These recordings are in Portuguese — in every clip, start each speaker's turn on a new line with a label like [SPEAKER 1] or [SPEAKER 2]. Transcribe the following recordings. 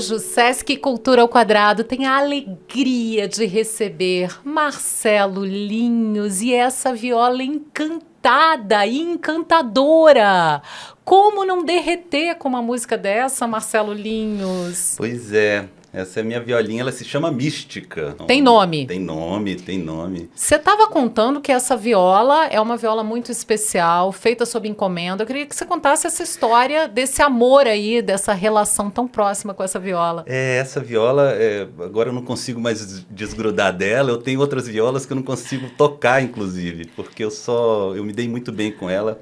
[SPEAKER 1] Hoje o Sesc Cultura ao Quadrado tem a alegria de receber Marcelo Linhos e essa viola encantada e encantadora. Como não derreter com uma música dessa, Marcelo Linhos?
[SPEAKER 2] Pois é, essa é a minha violinha, ela se chama Mística.
[SPEAKER 1] Tem nome?
[SPEAKER 2] Tem nome, tem nome.
[SPEAKER 1] Você estava contando que essa viola é uma viola muito especial, feita sob encomenda. Eu queria que você contasse essa história desse amor aí, dessa relação tão próxima com essa viola.
[SPEAKER 2] Essa viola, agora eu não consigo mais desgrudar dela. Eu tenho outras violas que eu não consigo tocar, inclusive, porque eu me dei muito bem com ela.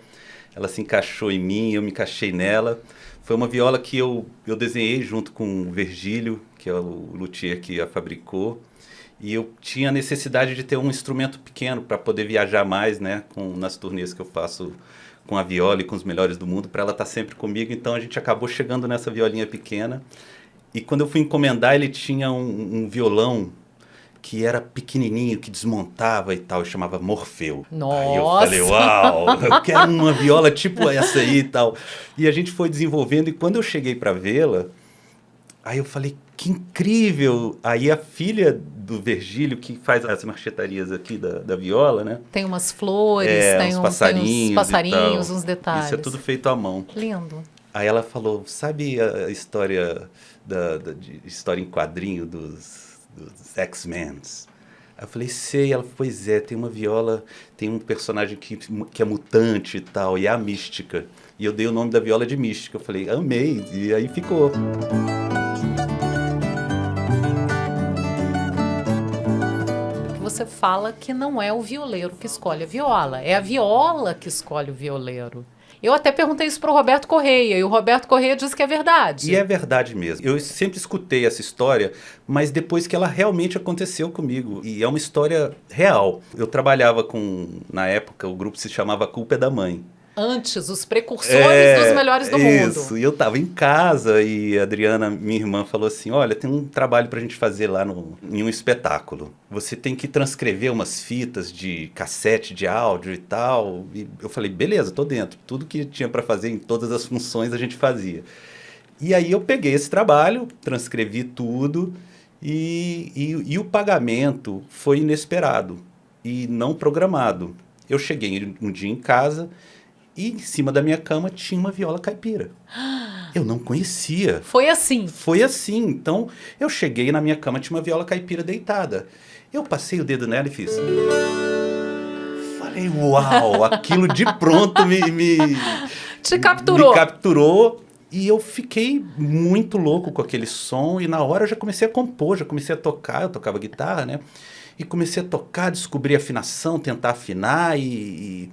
[SPEAKER 2] Ela se encaixou em mim, eu me encaixei nela. Foi uma viola que eu desenhei junto com o Virgílio, que é o luthier que a fabricou. E eu tinha a necessidade de ter um instrumento pequeno para poder viajar mais, né, nas turnês que eu faço com a viola e com os melhores do mundo, para ela estar sempre comigo. Então a gente acabou chegando nessa violinha pequena. E quando eu fui encomendar, ele tinha um violão que era pequenininho, que desmontava e tal, e chamava Morfeu.
[SPEAKER 1] Nossa!
[SPEAKER 2] Aí eu falei, uau, eu quero uma viola tipo essa aí e tal. E a gente foi desenvolvendo, e quando eu cheguei para vê-la, aí eu falei, que incrível! Aí a filha do Virgílio, que faz as marchetarias aqui da viola, né?
[SPEAKER 1] Tem umas flores, tem
[SPEAKER 2] uns passarinhos,
[SPEAKER 1] uns detalhes.
[SPEAKER 2] Isso é tudo feito à mão.
[SPEAKER 1] Lindo.
[SPEAKER 2] Aí ela falou, sabe a história, de história em quadrinho dos X-Men? Aí eu falei, sei. Ela falou, pois é, tem uma viola, tem um personagem que é mutante e tal, e é a Mística. E eu dei o nome da viola de Mística. Eu falei, amei, e aí ficou.
[SPEAKER 1] Você fala que não é o violeiro que escolhe a viola, é a viola que escolhe o violeiro. Eu até perguntei isso para o Roberto Correia, e o Roberto Correia disse que é verdade.
[SPEAKER 2] E é verdade mesmo. Eu sempre escutei essa história, mas depois que ela realmente aconteceu comigo. E é uma história real. Eu trabalhava na época, o grupo se chamava A Culpa é da Mãe.
[SPEAKER 1] Antes, os precursores dos melhores do mundo.
[SPEAKER 2] Isso, e eu tava em casa e a Adriana, minha irmã, falou assim, olha, tem um trabalho pra gente fazer lá em um espetáculo. Você tem que transcrever umas fitas de cassete, de áudio e tal. E eu falei, beleza, tô dentro. Tudo que tinha pra fazer em todas as funções a gente fazia. E aí eu peguei esse trabalho, transcrevi tudo e o pagamento foi inesperado e não programado. Eu cheguei um dia em casa e em cima da minha cama tinha uma viola caipira. Eu não conhecia.
[SPEAKER 1] Foi assim?
[SPEAKER 2] Foi assim. Então, eu cheguei na minha cama, tinha uma viola caipira deitada. Eu passei o dedo nela e fiz... Falei, uau, aquilo de pronto
[SPEAKER 1] Te capturou.
[SPEAKER 2] Me capturou. E eu fiquei muito louco com aquele som. E na hora eu já comecei a compor, já comecei a tocar. Eu tocava guitarra, né? E comecei a tocar, descobrir afinação, tentar afinar E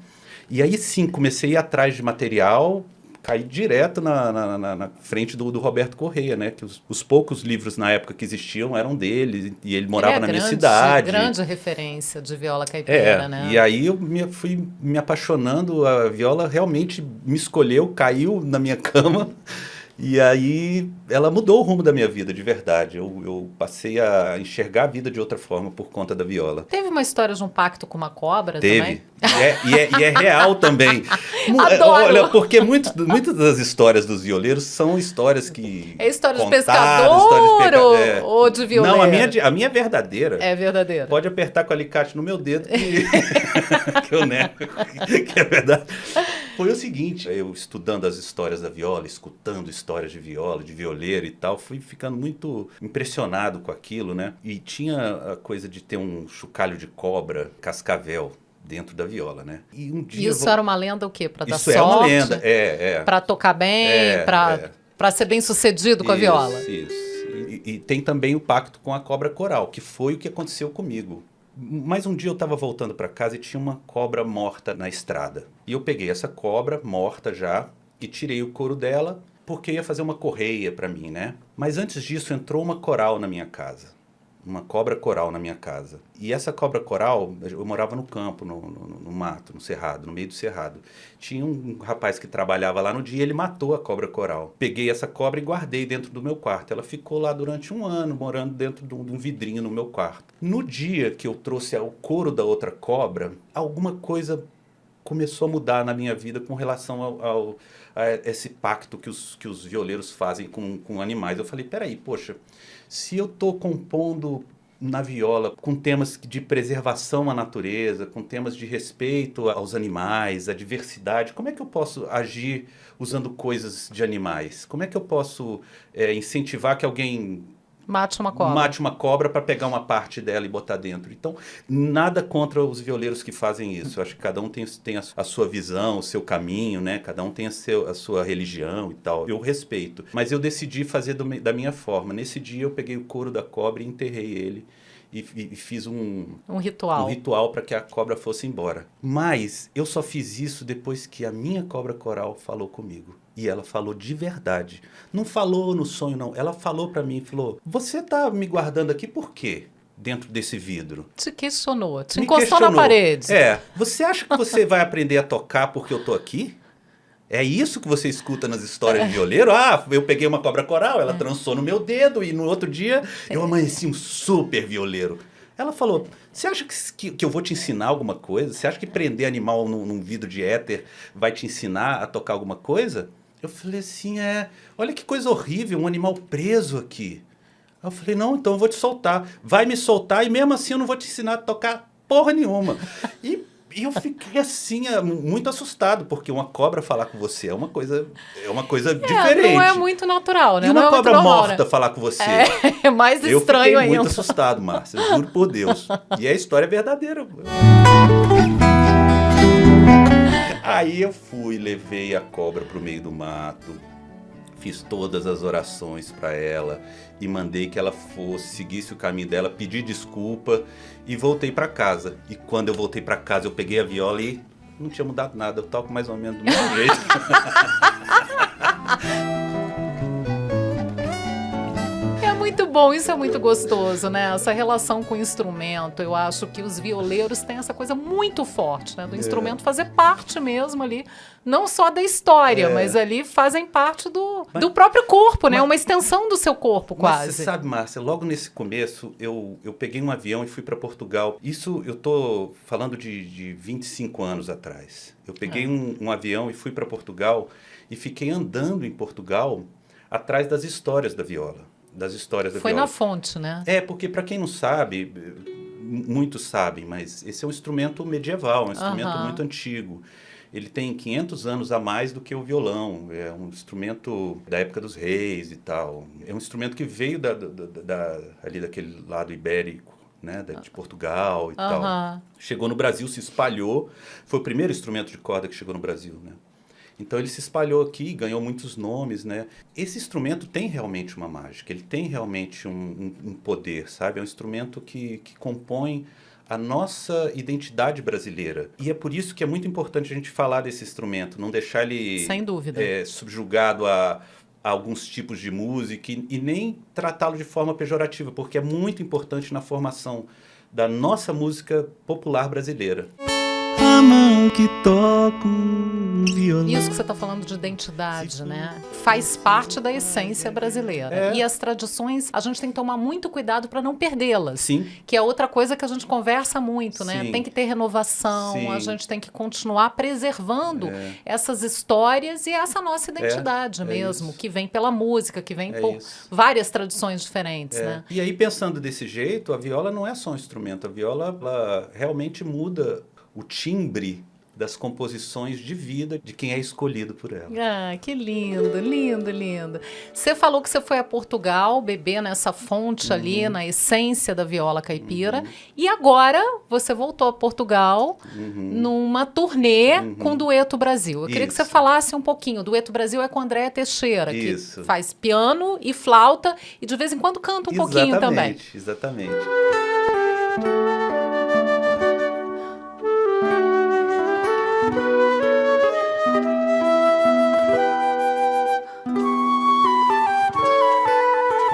[SPEAKER 2] aí sim, comecei a ir atrás de material, caí direto na frente do Roberto Correia, né? Que os poucos livros na época que existiam eram dele, e ele morava na minha cidade.
[SPEAKER 1] Grande referência de viola caipira, né?
[SPEAKER 2] E aí eu fui me apaixonando, a viola realmente me escolheu, caiu na minha cama. E aí ela mudou o rumo da minha vida, de verdade. Eu passei a enxergar a vida de outra forma por conta da viola.
[SPEAKER 1] Teve uma história de um pacto com uma cobra
[SPEAKER 2] também?
[SPEAKER 1] Teve.
[SPEAKER 2] E é real também.
[SPEAKER 1] Adoro!
[SPEAKER 2] Olha, porque muitas das histórias dos violeiros são histórias que...
[SPEAKER 1] É história de pescador ou de violeiro?
[SPEAKER 2] Não, a minha é verdadeira.
[SPEAKER 1] É verdadeira.
[SPEAKER 2] Pode apertar com o alicate no meu dedo que eu nego que é verdade. Foi o seguinte, eu estudando as histórias da viola, escutando histórias de viola, de violeiro e tal, fui ficando muito impressionado com aquilo, né? E tinha a coisa de ter um chocalho de cobra, cascavel, dentro da viola, né? E um dia
[SPEAKER 1] isso era uma lenda o quê? Para dar
[SPEAKER 2] sorte?
[SPEAKER 1] Isso é uma
[SPEAKER 2] lenda,
[SPEAKER 1] Para tocar bem, para ser bem sucedido com a viola.
[SPEAKER 2] Isso. E tem também o pacto com a cobra coral, que foi o que aconteceu comigo. Mas um dia eu estava voltando para casa e tinha uma cobra morta na estrada. E eu peguei essa cobra morta já e tirei o couro dela porque ia fazer uma correia para mim, né? Mas antes disso entrou uma coral na minha casa. Uma cobra coral na minha casa. E essa cobra coral, eu morava no campo, no mato, no cerrado, no meio do cerrado. Tinha um rapaz que trabalhava lá no dia, ele matou a cobra coral. Peguei essa cobra e guardei dentro do meu quarto. Ela ficou lá durante um ano, morando dentro de um vidrinho no meu quarto. No dia que eu trouxe o couro da outra cobra, alguma coisa começou a mudar na minha vida com relação a esse pacto que os violeiros fazem com animais. Eu falei, peraí, poxa, se eu estou compondo na viola com temas de preservação à natureza, com temas de respeito aos animais, à diversidade, como é que eu posso agir usando coisas de animais? Como é que eu posso incentivar que alguém
[SPEAKER 1] Mate uma cobra.
[SPEAKER 2] Mate uma cobra para pegar uma parte dela e botar dentro. Então, nada contra os violeiros que fazem isso. Eu acho que cada um tem a sua visão, o seu caminho, né? Cada um tem a sua religião e tal. Eu respeito. Mas eu decidi fazer da minha forma. Nesse dia eu peguei o couro da cobra e enterrei ele. E fiz um ritual para que a cobra fosse embora. Mas eu só fiz isso depois que a minha cobra coral falou comigo. E ela falou de verdade. Não falou no sonho, não. Ela falou para mim e falou, você tá me guardando aqui por quê? Dentro desse vidro.
[SPEAKER 1] Te questionou, te encostou na parede.
[SPEAKER 2] Você acha que você vai aprender a tocar porque eu tô aqui? É isso que você escuta nas histórias de violeiro? Ah, eu peguei uma cobra coral, ela trançou no meu dedo e no outro dia eu amanheci um super violeiro. Ela falou, você acha que eu vou te ensinar alguma coisa? Você acha que prender animal num vidro de éter vai te ensinar a tocar alguma coisa? Eu falei assim, olha que coisa horrível, um animal preso aqui. Aí eu falei, não, então eu vou te soltar. Vai me soltar e mesmo assim eu não vou te ensinar a tocar porra nenhuma. E eu fiquei assim, muito assustado, porque uma cobra falar com você é uma coisa diferente.
[SPEAKER 1] Não é muito natural, né?
[SPEAKER 2] E uma
[SPEAKER 1] não
[SPEAKER 2] cobra
[SPEAKER 1] normal,
[SPEAKER 2] morta
[SPEAKER 1] né?
[SPEAKER 2] falar com você.
[SPEAKER 1] É mais estranho ainda.
[SPEAKER 2] Eu fiquei muito assustado, Márcia, juro por Deus. E a história é verdadeira. Aí eu levei a cobra pro meio do mato, fiz todas as orações para ela e mandei que ela seguisse o caminho dela, pedi desculpa e voltei para casa. E quando eu voltei para casa, eu peguei a viola e não tinha mudado nada, eu toco mais ou menos do mesmo jeito.
[SPEAKER 1] Muito bom, isso é muito gostoso, né? Essa relação com o instrumento, eu acho que os violeiros têm essa coisa muito forte, né? Do instrumento fazer parte mesmo ali, não só da história, mas ali fazem parte do próprio corpo, né? Uma extensão do seu corpo, quase.
[SPEAKER 2] Mas você sabe, Márcia, logo nesse começo, eu peguei um avião e fui para Portugal. Isso eu tô falando de 25 anos atrás. Eu peguei um avião e fui para Portugal e fiquei andando em Portugal atrás das histórias da viola.
[SPEAKER 1] Foi na fonte, né?
[SPEAKER 2] Porque para quem não sabe, muitos sabem, mas esse é um instrumento medieval, um instrumento muito antigo. Ele tem 500 anos a mais do que o violão, é um instrumento da época dos reis e tal. É um instrumento que veio ali daquele lado ibérico, né, de Portugal e tal. Chegou no Brasil, se espalhou, foi o primeiro instrumento de corda que chegou no Brasil, né? Então ele se espalhou aqui, ganhou muitos nomes, né? Esse instrumento tem realmente uma mágica, ele tem realmente um poder, sabe? É um instrumento que compõe a nossa identidade brasileira. E é por isso que é muito importante a gente falar desse instrumento, não deixar ele
[SPEAKER 1] sem dúvida
[SPEAKER 2] subjugado a alguns tipos de música e nem tratá-lo de forma pejorativa, porque é muito importante na formação da nossa música popular brasileira. A mão que toca um violão.
[SPEAKER 1] Isso que você está falando de identidade, né? Faz parte da essência brasileira. E as tradições, a gente tem que tomar muito cuidado para não perdê-las.
[SPEAKER 2] Sim.
[SPEAKER 1] Que é outra coisa que a gente conversa muito, né?
[SPEAKER 2] Sim.
[SPEAKER 1] Tem que ter renovação,
[SPEAKER 2] Sim.
[SPEAKER 1] a gente tem que continuar preservando essas histórias e essa nossa identidade mesmo, que vem pela música, que vem por várias tradições diferentes, né?
[SPEAKER 2] E aí, pensando desse jeito, a viola não é só um instrumento, a viola ela realmente muda o timbre das composições de vida de quem é escolhido por ela.
[SPEAKER 1] Ah, que lindo, lindo, lindo. Você falou que você foi a Portugal beber nessa fonte ali, na essência da viola caipira, e agora você voltou a Portugal numa turnê com o Dueto Brasil. Eu queria que você falasse um pouquinho. O Dueto Brasil é com a Andréa Teixeira, que faz piano e flauta e de vez em quando canta um pouquinho também.
[SPEAKER 2] Exatamente.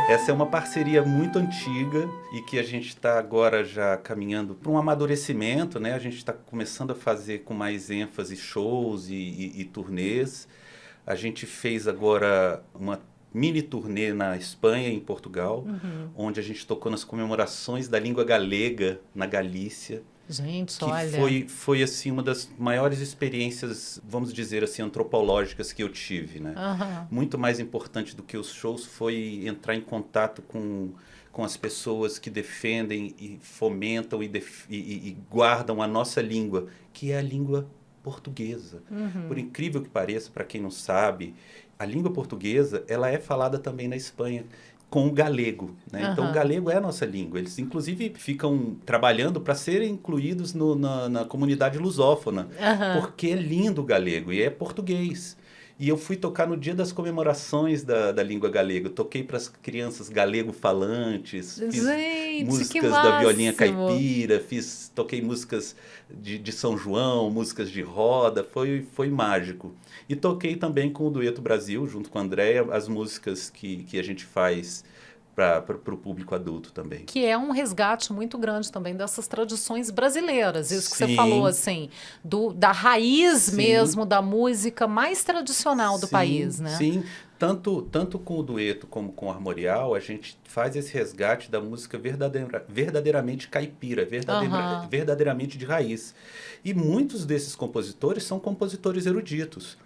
[SPEAKER 2] Essa é uma parceria muito antiga e que a gente está agora já caminhando para um amadurecimento, né? A gente está começando a fazer com mais ênfase shows e turnês. A gente fez agora uma mini turnê na Espanha e em Portugal, onde a gente tocou nas comemorações da língua galega na Galícia.
[SPEAKER 1] Gente,
[SPEAKER 2] que
[SPEAKER 1] olha...
[SPEAKER 2] foi assim uma das maiores experiências, vamos dizer assim, antropológicas que eu tive, né?
[SPEAKER 1] Aham.
[SPEAKER 2] Muito mais importante do que os shows foi entrar em contato com as pessoas que defendem e fomentam e guardam a nossa língua, que é a língua portuguesa. Por incrível que pareça, para quem não sabe, a língua portuguesa, ela é falada também na Espanha com o galego, né? Então, o
[SPEAKER 1] Aham.
[SPEAKER 2] galego é a nossa língua. Eles, inclusive, ficam trabalhando para serem incluídos na comunidade lusófona,
[SPEAKER 1] Aham.
[SPEAKER 2] porque é lindo o galego e é português. E eu fui tocar no dia das comemorações da língua galega. Eu toquei para as crianças galego falantes, fiz
[SPEAKER 1] Gente, que
[SPEAKER 2] músicas da violinha
[SPEAKER 1] máximo!
[SPEAKER 2] caipira, toquei músicas de São João, músicas de roda, foi mágico. E toquei também com o Dueto Brasil, junto com a Andrea, as músicas que a gente faz para o público adulto também.
[SPEAKER 1] Que é um resgate muito grande também dessas tradições brasileiras. Isso que você falou,
[SPEAKER 2] Sim,
[SPEAKER 1] assim, da raiz
[SPEAKER 2] sim.
[SPEAKER 1] mesmo da música mais tradicional do país,
[SPEAKER 2] Sim,
[SPEAKER 1] né?
[SPEAKER 2] sim. Tanto com o dueto como com o armorial, a gente faz esse resgate da música verdadeiramente caipira,
[SPEAKER 1] Aham.
[SPEAKER 2] verdadeiramente de raiz. E muitos desses compositores são compositores eruditos.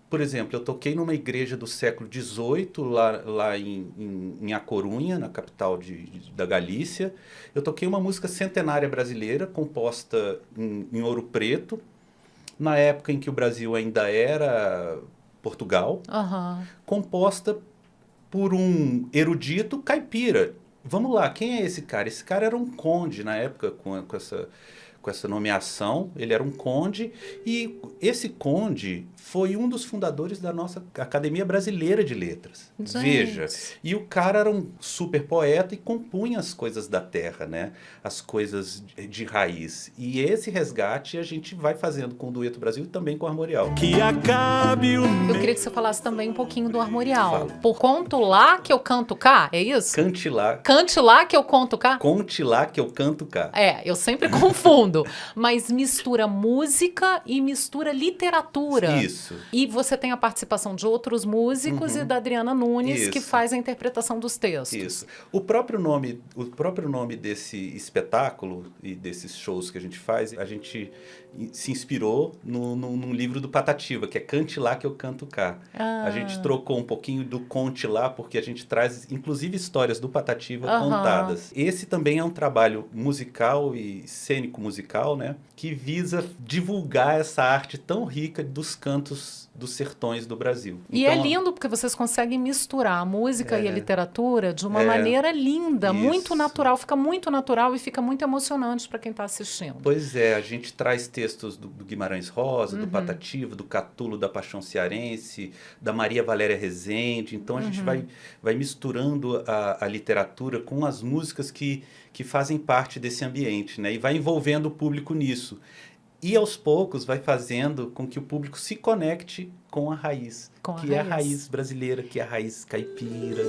[SPEAKER 2] Por exemplo, eu toquei numa igreja do século XVIII, lá em A Corunha, na capital da Galícia. Eu toquei uma música centenária brasileira, composta em Ouro Preto, na época em que o Brasil ainda era Portugal,
[SPEAKER 1] Aham.
[SPEAKER 2] composta por um erudito caipira. Vamos lá, quem é esse cara? Esse cara era um conde na época com essa nomeação. Ele era um conde e esse conde foi um dos fundadores da nossa Academia Brasileira de Letras. Veja,
[SPEAKER 1] Gente.
[SPEAKER 2] e o cara era um super poeta e compunha as coisas da terra, né? As coisas de raiz. E esse resgate a gente vai fazendo com o Dueto Brasil e também com o Armorial.
[SPEAKER 3] Que acabe o
[SPEAKER 1] Eu queria que você falasse também um pouquinho do armorial.
[SPEAKER 2] Falo.
[SPEAKER 1] Por conto lá que eu canto cá, é isso?
[SPEAKER 2] Cante lá,
[SPEAKER 1] Cante lá que eu conto cá?
[SPEAKER 2] conte lá que eu canto cá.
[SPEAKER 1] É, eu sempre confundo, mas mistura música e mistura literatura.
[SPEAKER 2] Isso.
[SPEAKER 1] E você tem a participação de outros músicos e da Adriana Nunes, que
[SPEAKER 2] Isso.
[SPEAKER 1] faz a interpretação dos textos.
[SPEAKER 2] Isso. O próprio nome desse espetáculo e desses shows que a gente faz, a gente se inspirou num livro do Patativa, que é Cante Lá que eu canto cá. A gente trocou um pouquinho do Conte Lá, porque a gente traz, inclusive, histórias do Patativa
[SPEAKER 1] Aham.
[SPEAKER 2] contadas. Esse também é um trabalho musical e cênico musical, né? Que visa divulgar essa arte tão rica dos cantos dos sertões do Brasil.
[SPEAKER 1] E é lindo porque vocês conseguem misturar a música e a literatura de uma maneira linda, muito
[SPEAKER 2] Isso.
[SPEAKER 1] natural, fica muito natural e fica muito emocionante para quem está assistindo.
[SPEAKER 2] Pois é, a gente traz textos do Guimarães Rosa, do Patativa, do Catulo da Paixão Cearense, da Maria Valéria Rezende. Então a gente vai misturando a literatura com as músicas que fazem parte desse ambiente, né? E vai envolvendo o público nisso. E aos poucos vai fazendo com que o público se conecte com a raiz,
[SPEAKER 1] Com a
[SPEAKER 2] que é a raiz brasileira, que é a raiz caipira.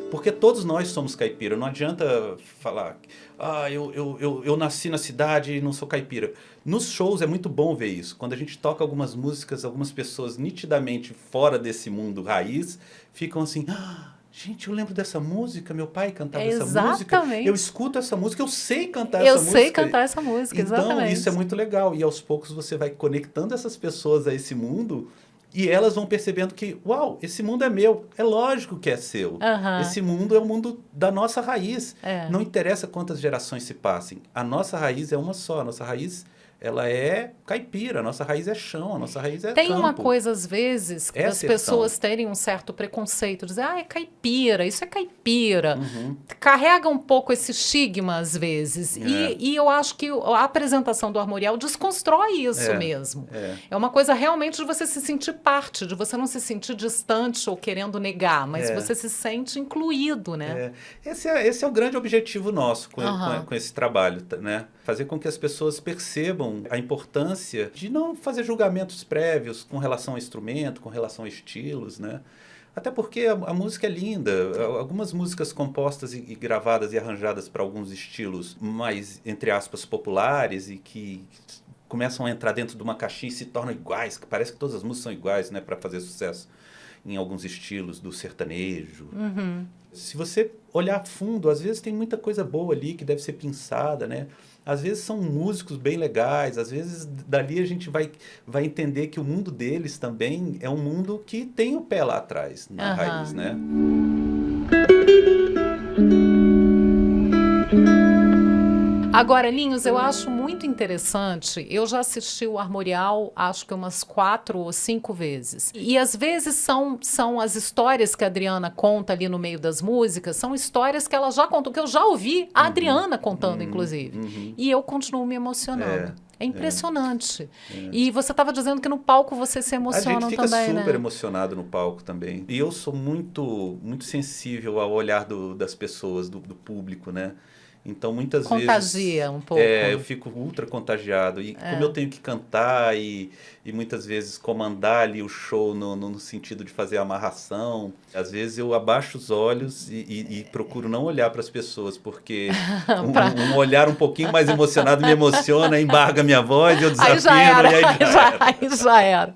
[SPEAKER 2] Porque todos nós somos caipira. Não adianta falar, eu nasci na cidade e não sou caipira. Nos shows é muito bom ver isso. Quando a gente toca algumas músicas, algumas pessoas nitidamente fora desse mundo raiz ficam assim, gente, eu lembro dessa música, meu pai cantava essa música,
[SPEAKER 1] Exatamente.
[SPEAKER 2] eu escuto essa música, eu sei cantar
[SPEAKER 1] Eu
[SPEAKER 2] essa música.
[SPEAKER 1] sei cantar essa música,
[SPEAKER 2] Então,
[SPEAKER 1] exatamente.
[SPEAKER 2] isso é muito legal. E aos poucos você vai conectando essas pessoas a esse mundo e elas vão percebendo que, uau, esse mundo é meu. É lógico que é seu.
[SPEAKER 1] Aham.
[SPEAKER 2] Esse mundo é o mundo da nossa raiz.
[SPEAKER 1] É.
[SPEAKER 2] Não interessa quantas gerações se passem. A nossa raiz é uma só. A nossa raiz, ela é caipira. A nossa raiz é chão. A nossa raiz é
[SPEAKER 1] Tem
[SPEAKER 2] campo.
[SPEAKER 1] uma coisa, às vezes,
[SPEAKER 2] É
[SPEAKER 1] das
[SPEAKER 2] sertão.
[SPEAKER 1] pessoas terem um certo preconceito, dizer, é caipira, isso é caipira.
[SPEAKER 2] Uhum.
[SPEAKER 1] Carrega um pouco esse estigma, às vezes.
[SPEAKER 2] É.
[SPEAKER 1] E eu acho que a apresentação do Armorial desconstrói isso
[SPEAKER 2] É.
[SPEAKER 1] mesmo.
[SPEAKER 2] É.
[SPEAKER 1] É uma coisa realmente de você se sentir parte, de você não se sentir distante ou querendo negar, mas você se sente incluído, né?
[SPEAKER 2] Esse é o grande objetivo nosso
[SPEAKER 1] Aham.
[SPEAKER 2] com esse trabalho, né? Fazer com que as pessoas percebam a importância de não fazer julgamentos prévios com relação ao instrumento, com relação a estilos, né? Até porque a música é linda. Algumas músicas compostas e gravadas e arranjadas para alguns estilos mais, entre aspas, populares e que começam a entrar dentro de uma caixinha e se tornam iguais, que parece que todas as músicas são iguais, né, para fazer sucesso em alguns estilos do sertanejo. Se você olhar a fundo, às vezes tem muita coisa boa ali que deve ser pensada, né? Às vezes são músicos bem legais, às vezes dali a gente vai entender que o mundo deles também é um mundo que tem o pé lá atrás, na raiz, né?
[SPEAKER 1] Agora, Linhos, eu acho muito interessante. Eu já assisti o Armorial, acho que umas 4 ou 5 vezes. E às vezes são as histórias que a Adriana conta ali no meio das músicas, são histórias que ela já contou, que eu já ouvi a Adriana contando, inclusive. E eu continuo me emocionando. É impressionante. E você estava dizendo que no palco você se emociona também, né?
[SPEAKER 2] A gente fica super emocionado no palco também. E eu sou muito, muito sensível ao olhar das pessoas, do público, né? Então, muitas vezes...
[SPEAKER 1] Contagia um pouco.
[SPEAKER 2] Eu fico ultra contagiado. E como eu tenho que cantar e muitas vezes comandar ali o show no sentido de fazer a amarração, às vezes eu abaixo os olhos e procuro não olhar para as pessoas, porque um olhar um pouquinho mais emocionado me emociona, embarga minha voz, eu desafio
[SPEAKER 1] aí já era.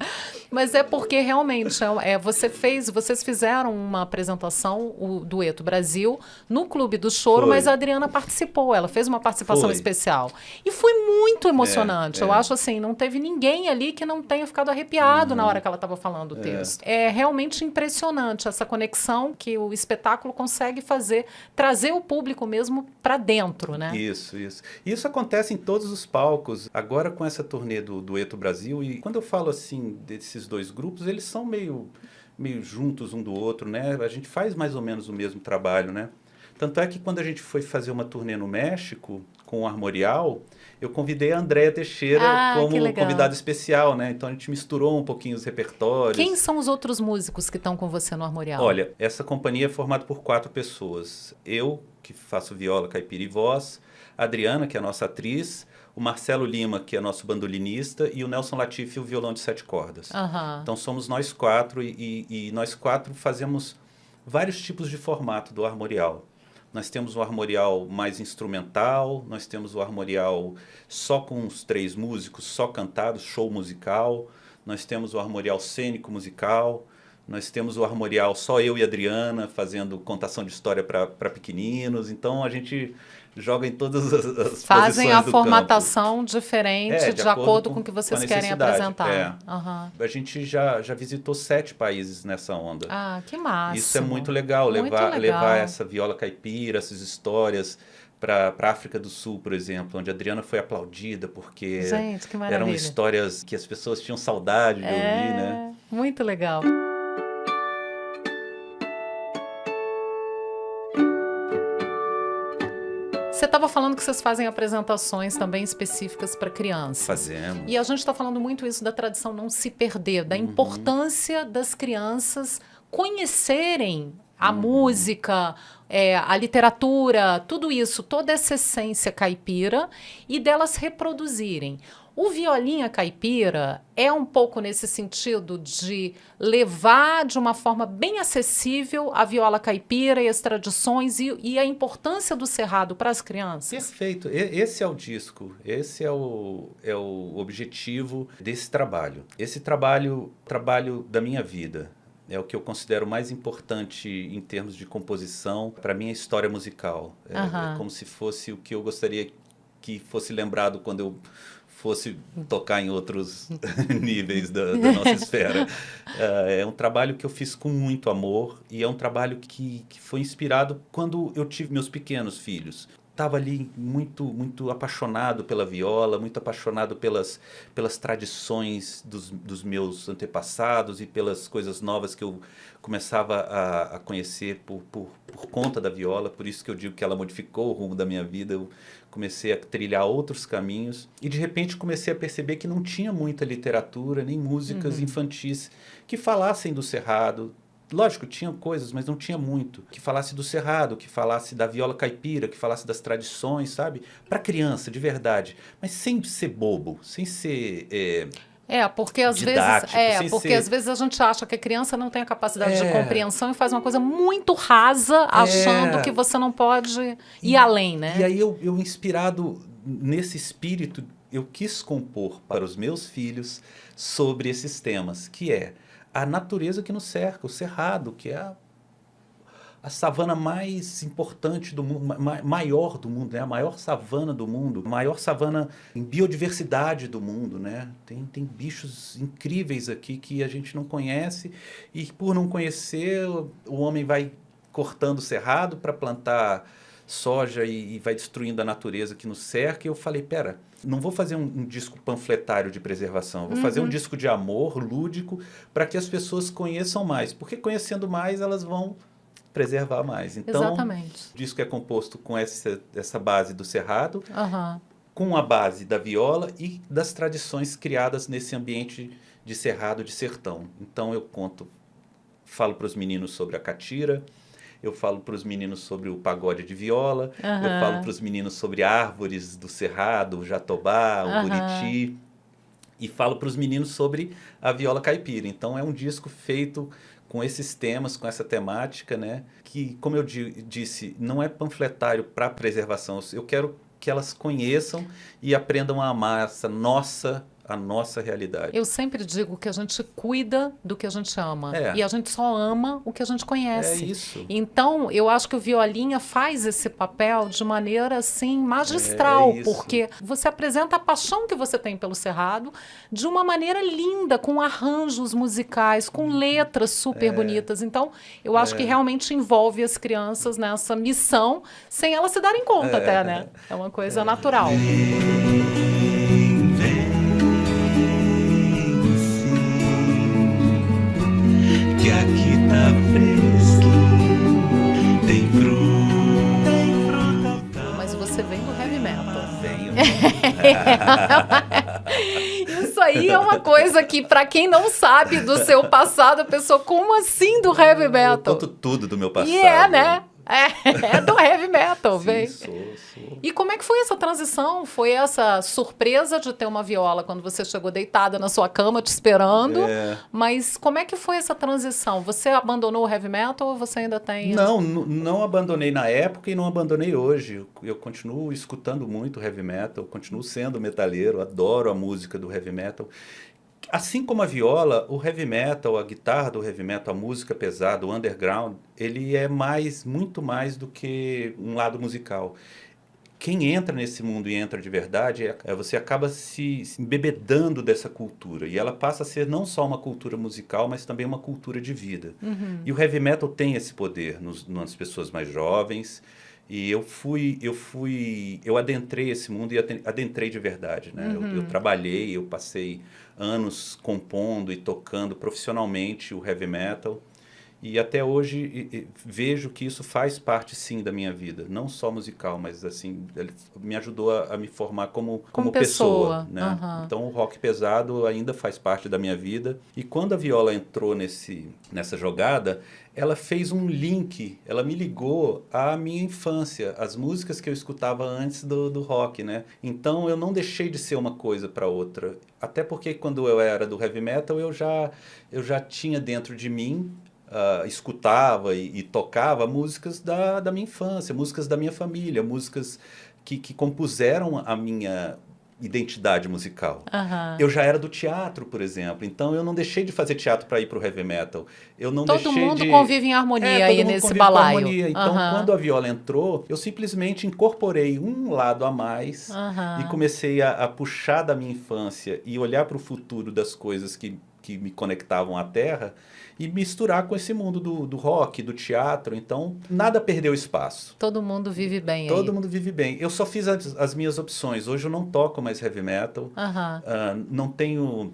[SPEAKER 1] Mas é porque realmente vocês fizeram uma apresentação, o Dueto Brasil, no Clube do Choro, mas a Adriana participou, ela fez uma participação especial. E foi muito emocionante. Eu acho assim, não teve ninguém ali que não tenha ficado arrepiado na hora que ela estava falando o texto. É realmente impressionante essa conexão que o espetáculo consegue fazer, trazer o público mesmo para dentro, né?
[SPEAKER 2] Isso. Isso acontece em todos os palcos. Agora com essa turnê do Dueto Brasil, e quando eu falo assim desses dois grupos, eles são meio juntos um do outro, né? A gente faz mais ou menos o mesmo trabalho, né? Tanto é que quando a gente foi fazer uma turnê no México com o Armorial, eu convidei a Andréa Teixeira como convidada especial, né? Então a gente misturou um pouquinho os repertórios.
[SPEAKER 1] Quem são os outros músicos que estão com você no Armorial?
[SPEAKER 2] Olha, essa companhia é formada por 4 pessoas. Eu, que faço viola, caipira e voz, a Adriana, que é a nossa atriz, o Marcelo Lima, que é nosso bandolinista, e o Nelson Latifi, o violão de 7 cordas. Então somos nós 4 e nós 4 fazemos vários tipos de formato do armorial. Nós temos o armorial mais instrumental, nós temos o armorial só com os 3 músicos, só cantados, show musical, nós temos o armorial cênico musical, nós temos o armorial só eu e a Adriana fazendo contação de história para pequeninos. Então a gente joga em todas as
[SPEAKER 1] fazem a
[SPEAKER 2] do
[SPEAKER 1] formatação
[SPEAKER 2] campo.
[SPEAKER 1] diferente de acordo com o que vocês querem apresentar.
[SPEAKER 2] A gente já visitou 7 países nessa onda.
[SPEAKER 1] Ah, que massa.
[SPEAKER 2] Isso é muito legal, levar essa viola caipira, essas histórias para a África do Sul, por exemplo, onde a Adriana foi aplaudida porque eram histórias que as pessoas tinham saudade de ouvir, né?
[SPEAKER 1] Muito legal. Você estava falando que vocês fazem apresentações também específicas para crianças.
[SPEAKER 2] Fazemos.
[SPEAKER 1] E a gente está falando muito isso da tradição não se perder, da importância das crianças conhecerem a música, a literatura, tudo isso, toda essa essência caipira e delas reproduzirem. O Violinha Caipira é um pouco nesse sentido de levar de uma forma bem acessível a viola caipira e as tradições e a importância do cerrado para as crianças?
[SPEAKER 2] Perfeito. Esse é o disco, esse é o objetivo desse trabalho. Esse trabalho da minha vida. É o que eu considero mais importante em termos de composição para minha história musical. É como se fosse o que eu gostaria que fosse lembrado quando eu fosse tocar em outros níveis da nossa esfera. É um trabalho que eu fiz com muito amor e é um trabalho que foi inspirado quando eu tive meus pequenos filhos. Estava ali muito apaixonado pela viola, muito apaixonado pelas tradições dos meus antepassados e pelas coisas novas que eu começava a conhecer por conta da viola. Por isso que eu digo que ela modificou o rumo da minha vida. Eu comecei a trilhar outros caminhos e, de repente, comecei a perceber que não tinha muita literatura nem músicas infantis que falassem do cerrado. Lógico, tinha coisas, mas não tinha muito. Que falasse do cerrado, que falasse da viola caipira, que falasse das tradições, sabe? Para criança, de verdade. Mas sem ser bobo, sem ser
[SPEAKER 1] porque às
[SPEAKER 2] didático,
[SPEAKER 1] às vezes a gente acha que a criança não tem a capacidade de compreensão e faz uma coisa muito rasa, achando que você não pode ir além, né?
[SPEAKER 2] E aí eu inspirado nesse espírito, eu quis compor para os meus filhos sobre esses temas, que é a natureza que nos cerca, o cerrado, que é a savana mais importante do mundo, maior do mundo, né? A maior savana do mundo, a maior savana em biodiversidade do mundo, né? Tem bichos incríveis aqui que a gente não conhece e por não conhecer, o homem vai cortando o cerrado para plantar soja e vai destruindo a natureza que nos cerca. E eu falei, pera, não vou fazer um disco panfletário de preservação, vou fazer um disco de amor, lúdico, para que as pessoas conheçam mais, porque conhecendo mais elas vão preservar mais. Então,
[SPEAKER 1] exatamente.
[SPEAKER 2] O disco é composto com essa base do cerrado,
[SPEAKER 1] Aham.
[SPEAKER 2] com a base da viola e das tradições criadas nesse ambiente de cerrado, de sertão. Então eu falo para os meninos sobre a catira, eu falo para os meninos sobre o pagode de viola, eu falo para os meninos sobre árvores do cerrado, o jatobá, o buriti, e falo para os meninos sobre a viola caipira. Então é um disco feito com esses temas, com essa temática, né? Que, como eu disse, não é panfletário para preservação. Eu quero que elas conheçam e aprendam a amar a nossa realidade.
[SPEAKER 1] Eu sempre digo que a gente cuida do que a gente ama.
[SPEAKER 2] É.
[SPEAKER 1] E a gente só ama o que a gente conhece.
[SPEAKER 2] É isso.
[SPEAKER 1] Então, eu acho que o Violinha faz esse papel de maneira, assim, magistral.
[SPEAKER 2] É isso.
[SPEAKER 1] Porque você apresenta a paixão que você tem pelo Cerrado de uma maneira linda, com arranjos musicais, com letras super bonitas. Então, eu acho que realmente envolve as crianças nessa missão, sem elas se darem conta até, né? É uma coisa natural.
[SPEAKER 2] Que aqui tá fresquinho, tem fruta.
[SPEAKER 1] Mas você vem do heavy metal.
[SPEAKER 2] Venho.
[SPEAKER 1] Isso aí é uma coisa que, pra quem não sabe do seu passado, a pessoa, como assim do heavy metal?
[SPEAKER 2] Eu conto tudo do meu passado.
[SPEAKER 1] E né? É do heavy metal,
[SPEAKER 2] Sim,
[SPEAKER 1] vem.
[SPEAKER 2] sou.
[SPEAKER 1] E como é que foi essa transição? Foi essa surpresa de ter uma viola quando você chegou deitada na sua cama te esperando? Mas como é que foi essa transição? Você abandonou o heavy metal ou você ainda tem...
[SPEAKER 2] Não abandonei na época e não abandonei hoje. Eu continuo escutando muito heavy metal, continuo sendo metaleiro, adoro a música do heavy metal. Assim como a viola, o heavy metal, a guitarra do heavy metal, a música pesada, o underground, ele é muito mais do que um lado musical. Quem entra nesse mundo e entra de verdade, você acaba se embebedando dessa cultura. E ela passa a ser não só uma cultura musical, mas também uma cultura de vida. E o heavy metal tem esse poder nas pessoas mais jovens. E eu adentrei esse mundo e adentrei de verdade, né? Eu trabalhei, eu passei anos compondo e tocando profissionalmente o heavy metal. E até hoje vejo que isso faz parte, sim, da minha vida. Não só musical, mas assim, ele me ajudou a me formar como pessoa, né? Então o rock pesado ainda faz parte da minha vida. E quando a viola entrou nessa jogada, ela fez um link, ela me ligou à minha infância, às músicas que eu escutava antes do rock, né? Então eu não deixei de ser uma coisa para outra. Até porque quando eu era do heavy metal, eu já tinha dentro de mim... escutava e tocava músicas da minha infância, músicas da minha família, músicas que compuseram a minha identidade musical. Eu já era do teatro, por exemplo, então eu não deixei de fazer teatro para ir para o heavy metal.
[SPEAKER 1] Todo mundo convive em harmonia aí nesse balaio.
[SPEAKER 2] Então, quando a viola entrou, eu simplesmente incorporei um lado a mais e comecei a puxar da minha infância e olhar para o futuro das coisas que me conectavam à terra e misturar com esse mundo do rock, do teatro. Então, nada perdeu espaço.
[SPEAKER 1] Todo mundo vive bem aí.
[SPEAKER 2] Todo mundo vive bem. Eu só fiz as minhas opções. Hoje eu não toco mais heavy metal. Não tenho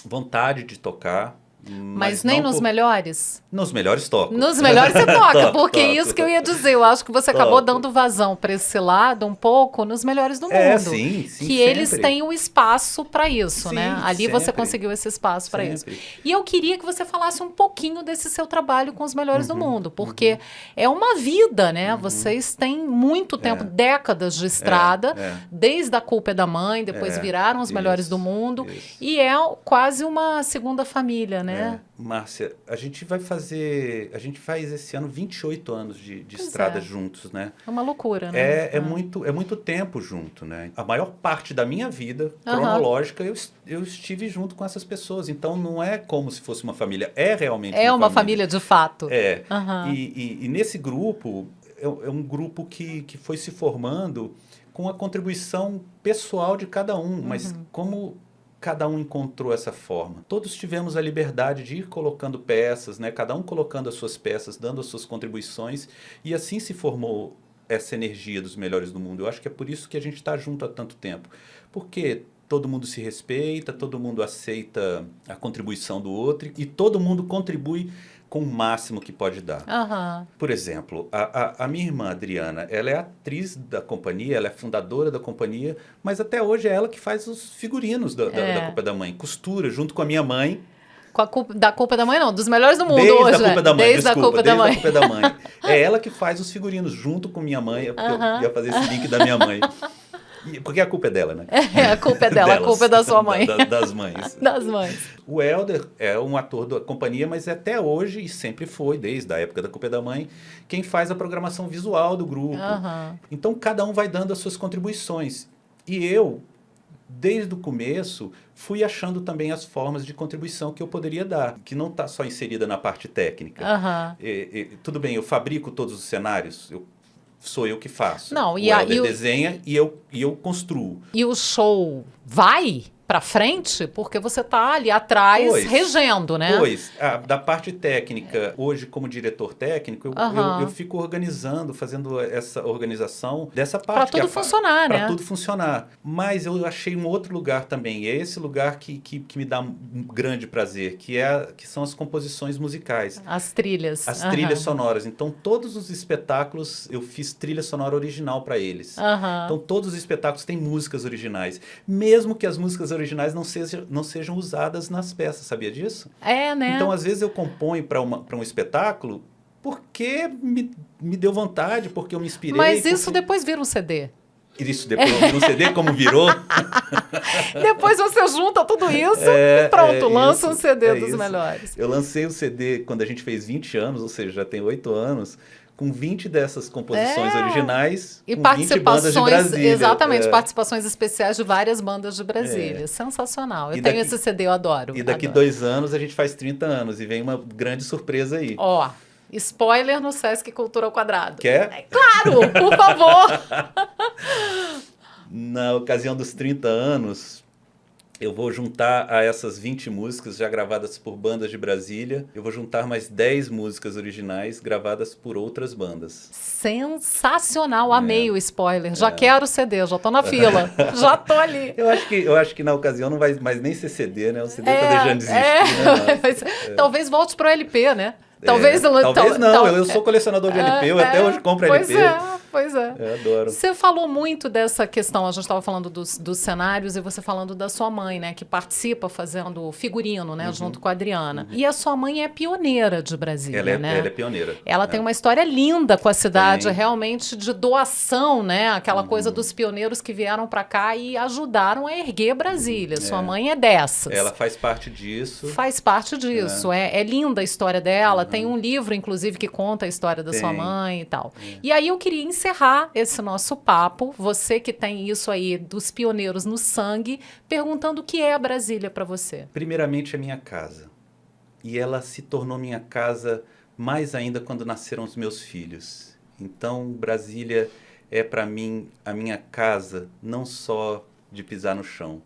[SPEAKER 2] vontade de tocar.
[SPEAKER 1] Mas nem nos melhores?
[SPEAKER 2] Nos melhores toco.
[SPEAKER 1] Nos melhores você toca, porque isso que eu ia dizer. Eu acho que você acabou dando vazão para esse lado um pouco nos melhores do mundo.
[SPEAKER 2] Sim,
[SPEAKER 1] que
[SPEAKER 2] sempre.
[SPEAKER 1] Eles têm o espaço para isso,
[SPEAKER 2] Sim,
[SPEAKER 1] né? Ali
[SPEAKER 2] sempre.
[SPEAKER 1] você conseguiu esse espaço para isso. E eu queria que você falasse um pouquinho desse seu trabalho com os melhores do mundo, porque é uma vida, né? Vocês têm muito tempo, décadas de estrada, desde A Culpa é da Mãe, depois viraram os melhores do mundo, e é quase uma segunda família, né? né?
[SPEAKER 2] Márcia, a gente faz esse ano 28 anos de estrada juntos, né?
[SPEAKER 1] É uma loucura, né?
[SPEAKER 2] É muito tempo junto, né? A maior parte da minha vida cronológica eu estive junto com essas pessoas. Então não é como se fosse uma família, é realmente
[SPEAKER 1] uma família de fato.
[SPEAKER 2] E nesse grupo, é um grupo que foi se formando com a contribuição pessoal de cada um, mas como cada um encontrou essa forma. Todos tivemos a liberdade de ir colocando peças, né? Cada um colocando as suas peças, dando as suas contribuições, e assim se formou essa energia dos melhores do mundo. Eu acho que é por isso que a gente está junto há tanto tempo. Porque todo mundo se respeita, todo mundo aceita a contribuição do outro e todo mundo contribui com o máximo que pode dar. Por exemplo, a minha irmã Adriana, ela é atriz da companhia, ela é fundadora da companhia, mas até hoje é ela que faz os figurinos da Culpa da Mãe, costura junto com a minha mãe.
[SPEAKER 1] Da Culpa da Mãe não, dos melhores do mundo
[SPEAKER 2] desde
[SPEAKER 1] hoje.
[SPEAKER 2] A Culpa da Mãe,
[SPEAKER 1] desde a Culpa da
[SPEAKER 2] Mãe. É ela que faz os figurinos junto com minha mãe, eu ia fazer esse link da minha mãe. Porque a culpa é dela, né?
[SPEAKER 1] A culpa é dela, a culpa é da sua mãe.
[SPEAKER 2] Das mães.
[SPEAKER 1] Das mães.
[SPEAKER 2] O Helder é um ator da companhia, mas até hoje, e sempre foi, desde a época da Culpa é da Mãe, quem faz a programação visual do grupo. Então, cada um vai dando as suas contribuições. E eu, desde o começo, fui achando também as formas de contribuição que eu poderia dar, que não está só inserida na parte técnica. Tudo bem, eu fabrico todos os cenários, sou eu que faço.
[SPEAKER 1] Não,
[SPEAKER 2] o Helder desenha e eu construo.
[SPEAKER 1] E o show vai para frente porque você tá ali atrás regendo, né?
[SPEAKER 2] Da parte técnica, hoje como diretor técnico, eu fico organizando, fazendo essa organização dessa parte.
[SPEAKER 1] Para tudo funcionar, né?
[SPEAKER 2] Para tudo funcionar. Mas eu achei um outro lugar também, e é esse lugar que me dá um grande prazer, que são as composições musicais.
[SPEAKER 1] As trilhas.
[SPEAKER 2] As trilhas sonoras. Então, todos os espetáculos, eu fiz trilha sonora original para eles. Então, todos os espetáculos têm músicas originais. Mesmo que as músicas originais não sejam usadas nas peças, sabia disso?
[SPEAKER 1] Né?
[SPEAKER 2] Então, às vezes eu componho para um espetáculo porque me deu vontade, porque eu me inspirei.
[SPEAKER 1] Mas isso depois vira um CD.
[SPEAKER 2] Isso depois vira um CD, como virou.
[SPEAKER 1] Depois você junta tudo isso e pronto, lança um CD dos melhores.
[SPEAKER 2] Eu lancei o CD quando a gente fez 20 anos, ou seja, já tem 8 anos, com 20 dessas composições originais,
[SPEAKER 1] e
[SPEAKER 2] com
[SPEAKER 1] participações,
[SPEAKER 2] 20 bandas de Brasília.
[SPEAKER 1] Exatamente, participações especiais de várias bandas de Brasília. Sensacional. Eu tenho esse CD, eu adoro.
[SPEAKER 2] E daqui 2 anos a gente faz 30 anos e vem uma grande surpresa aí.
[SPEAKER 1] Spoiler no Sesc Cultura ao Quadrado.
[SPEAKER 2] Quer?
[SPEAKER 1] Claro, por favor!
[SPEAKER 2] Na ocasião dos 30 anos, eu vou juntar a essas 20 músicas já gravadas por bandas de Brasília, eu vou juntar mais 10 músicas originais gravadas por outras bandas.
[SPEAKER 1] Sensacional, amei o spoiler. Já quero o CD, já tô na fila, já tô ali.
[SPEAKER 2] Eu acho que na ocasião não vai mais nem ser CD, né? O CD tá deixando de existir. Né?
[SPEAKER 1] Talvez volte pro LP, né?
[SPEAKER 2] Talvez não, eu sou colecionador de LP, eu até hoje compro LP.
[SPEAKER 1] Pois é.
[SPEAKER 2] Eu adoro.
[SPEAKER 1] Você falou muito dessa questão, a gente estava falando dos cenários e você falando da sua mãe, né? Que participa fazendo figurino, né? Junto com a Adriana. E a sua mãe é pioneira de Brasília, né?
[SPEAKER 2] Ela é pioneira.
[SPEAKER 1] Ela tem uma história linda com a cidade, realmente de doação, né? Aquela coisa dos pioneiros que vieram para cá e ajudaram a erguer Brasília. Sua mãe é dessas.
[SPEAKER 2] Ela faz parte disso.
[SPEAKER 1] Faz parte disso. É linda a história dela. Tem um livro, inclusive, que conta a história da sua mãe e tal. E aí eu queria encerrar esse nosso papo, você que tem isso aí dos pioneiros no sangue, perguntando o que é a Brasília para você.
[SPEAKER 2] Primeiramente, a minha casa. E ela se tornou minha casa mais ainda quando nasceram os meus filhos. Então, Brasília é para mim a minha casa, não só de pisar no chão.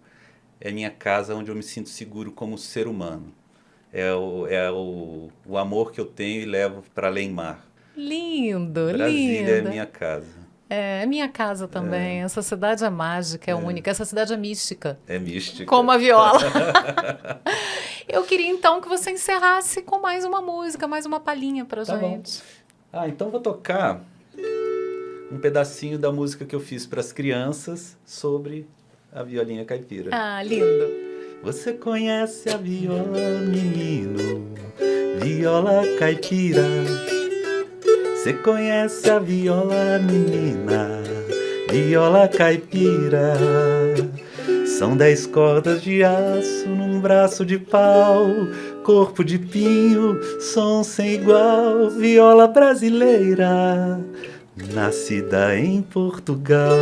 [SPEAKER 2] É minha casa onde eu me sinto seguro como ser humano. É o amor que eu tenho e levo para além mar.
[SPEAKER 1] Lindo,
[SPEAKER 2] Brasília é minha casa.
[SPEAKER 1] É minha casa também. Essa cidade é mágica, é única. Essa cidade é mística.
[SPEAKER 2] É mística.
[SPEAKER 1] Como a viola. Eu queria então que você encerrasse com mais uma música, mais uma palhinha pra gente.
[SPEAKER 2] Bom. Então vou tocar um pedacinho da música que eu fiz para as crianças sobre a violinha caipira.
[SPEAKER 1] Lindo.
[SPEAKER 2] Você conhece a viola, menino, viola caipira. Você conhece a viola, menina, viola caipira. São 10 cordas de aço num braço de pau, corpo de pinho, som sem igual, viola brasileira, nascida em Portugal.